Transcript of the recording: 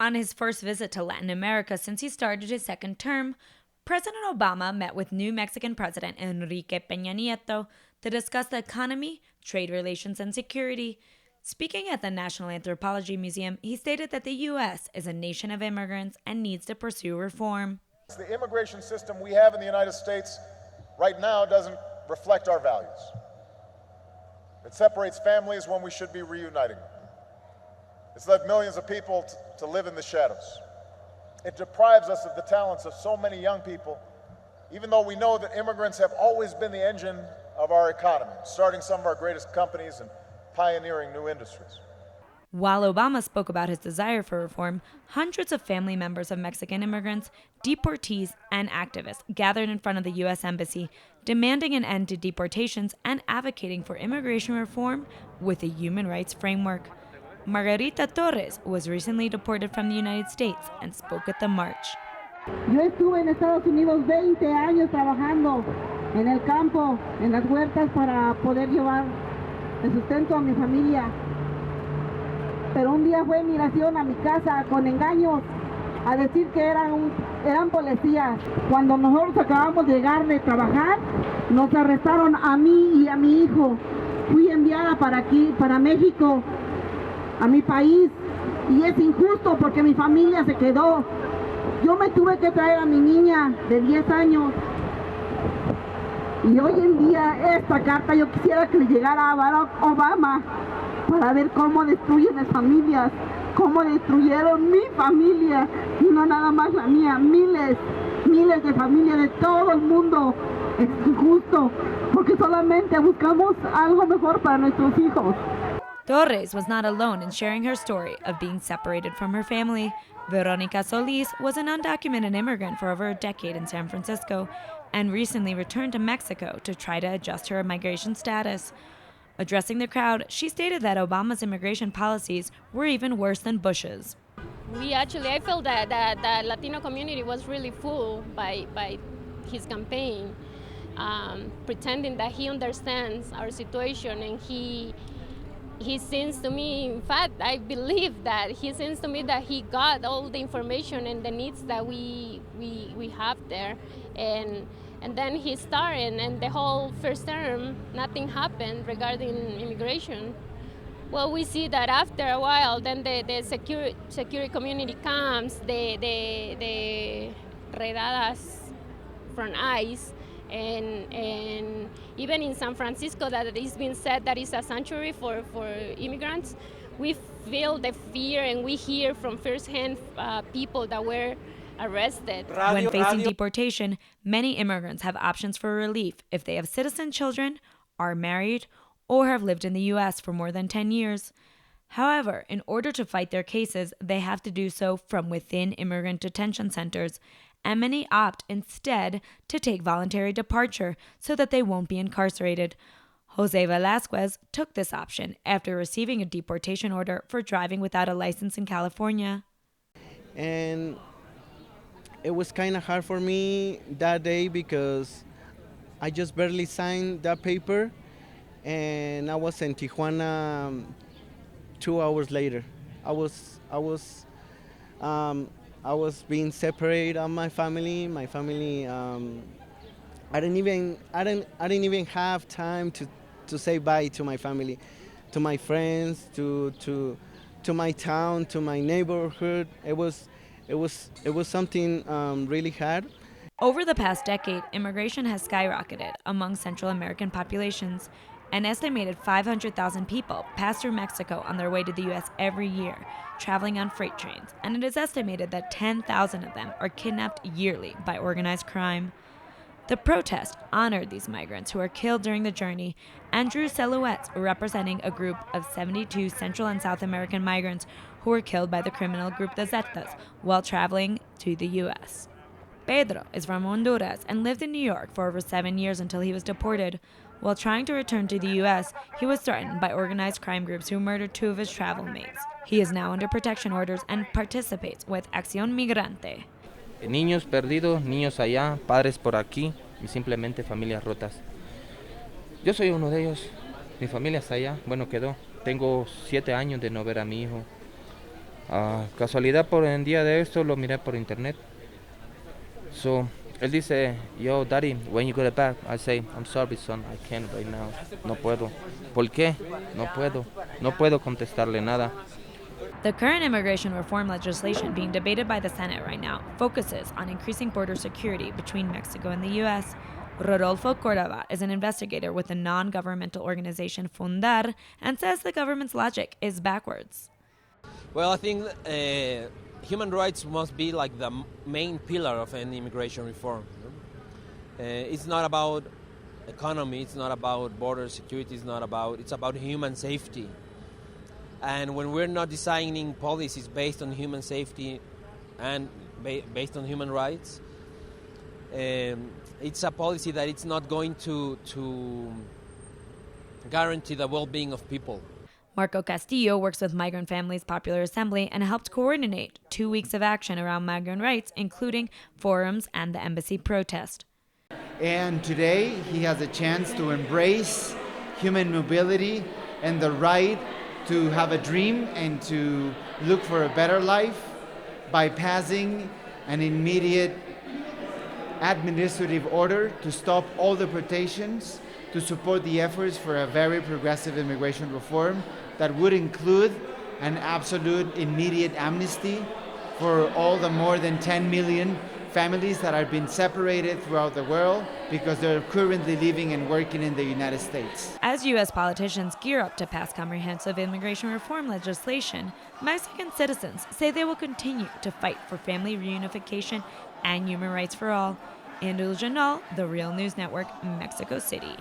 On his first visit to Latin America since he started his second term, President Obama met with new Mexican President Enrique Peña Nieto to discuss the economy, trade relations, and security. Speaking at the National Anthropology Museum, he stated that the U.S. is a nation of immigrants and needs to pursue reform. The immigration system we have in the United States right now doesn't reflect our values. It separates families when we should be reuniting them. It's led millions of people to live in the shadows. It deprives us of the talents of so many young people, even though we know that immigrants have always been the engine of our economy, starting some of our greatest companies and pioneering new industries. While Obama spoke about his desire for reform, hundreds of family members of Mexican immigrants, deportees, and activists gathered in front of the U.S. Embassy, demanding an end to deportations and advocating for immigration reform with a human rights framework. Margarita Torres was recently deported from the United States and spoke at the march. Yo estuve en Estados Unidos 20 años trabajando en el campo, en las huertas para poder llevar el sustento a mi familia. Pero un día fue migración a mi casa con engaños a decir que eran policías. Cuando nosotros acabamos de llegar de trabajar, nos arrestaron a mí y a mi hijo. Fui enviada para aquí, para México, a mi país, y es injusto porque mi familia se quedó. Yo me tuve que traer a mi niña de 10 años. Y hoy en día esta carta yo quisiera que le llegara a Barack Obama para ver cómo destruyen las familias, cómo destruyeron mi familia, y no nada más la mía, miles de familias de todo el mundo. Es injusto porque solamente buscamos algo mejor para nuestros hijos. Torres was not alone in sharing her story of being separated from her family. Veronica Solis was an undocumented immigrant for over a decade in San Francisco and recently returned to Mexico to try to adjust her migration status. Addressing the crowd, she stated that Obama's immigration policies were even worse than Bush's. I felt that the Latino community was really fooled by his campaign, pretending that he understands our situation, and he seems to me, in fact, I believe that he seems to me that he got all the information and the needs that we have there, and then he started, and the whole first term, nothing happened regarding immigration. Well, we see that after a while, then the security community comes, the redadas from ICE, and even in San Francisco, that it's been said that it's a sanctuary for immigrants, we feel the fear and we hear from firsthand people that were arrested. When facing deportation, many immigrants have options for relief if they have citizen children, are married, or have lived in the U.S. for more than 10 years. However, in order to fight their cases, they have to do so from within immigrant detention centers, and many opt instead to take voluntary departure so that they won't be incarcerated. Jose Velasquez took this option after receiving a deportation order for driving without a license in California. And it was kind of hard for me that day because I just barely signed that paper, and I was in Tijuana 2 hours later. I was being separated from my family. My family, I didn't even have time to say bye to my family, to my friends, to my town, to my neighborhood. It was something really hard. Over the past decade, immigration has skyrocketed among Central American populations. An estimated 500,000 people pass through Mexico on their way to the U.S. every year, traveling on freight trains, and it is estimated that 10,000 of them are kidnapped yearly by organized crime. The protest honored these migrants who were killed during the journey and drew silhouettes representing a group of 72 Central and South American migrants who were killed by the criminal group the Zetas while traveling to the U.S. Pedro is from Honduras and lived in New York for over 7 years until he was deported. While trying to return to the U.S., he was threatened by organized crime groups who murdered 2 of his travel mates. He is now under protection orders and participates with Acción Migrante. Niños perdidos, niños allá, padres por aquí y simplemente familias rotas. Yo soy uno de ellos. Mi familia está allá, bueno, quedó. Tengo 7 años de no ver a mi hijo. Casualidad por el día de esto lo miré por internet. So, él dice, yo, daddy, when you get back, I say, I'm sorry, son, I can't right now. No puedo. ¿Por qué? No puedo. No puedo contestarle nada. The current immigration reform legislation being debated by the Senate right now focuses on increasing border security between Mexico and the U.S. Rodolfo Cordova is an investigator with the non-governmental organization Fundar and says the government's logic is backwards. Well, I think human rights must be like the main pillar of any immigration reform. It's not about economy, it's not about border security, it's about human safety. And when we're not designing policies based on human safety and based on human rights, it's a policy that it's not going to guarantee the well-being of people. Marco Castillo works with Migrant Families Popular Assembly and helped coordinate 2 weeks of action around migrant rights, including forums and the embassy protest. And today he has a chance to embrace human mobility and the right to have a dream and to look for a better life by passing an immediate administrative order to stop all deportations, to support the efforts for a very progressive immigration reform that would include an absolute immediate amnesty for all the more than 10 million families that are being separated throughout the world because they're currently living and working in the United States. As U.S. politicians gear up to pass comprehensive immigration reform legislation, Mexican citizens say they will continue to fight for family reunification and human rights for all. Andrew Janal, The Real News Network, Mexico City.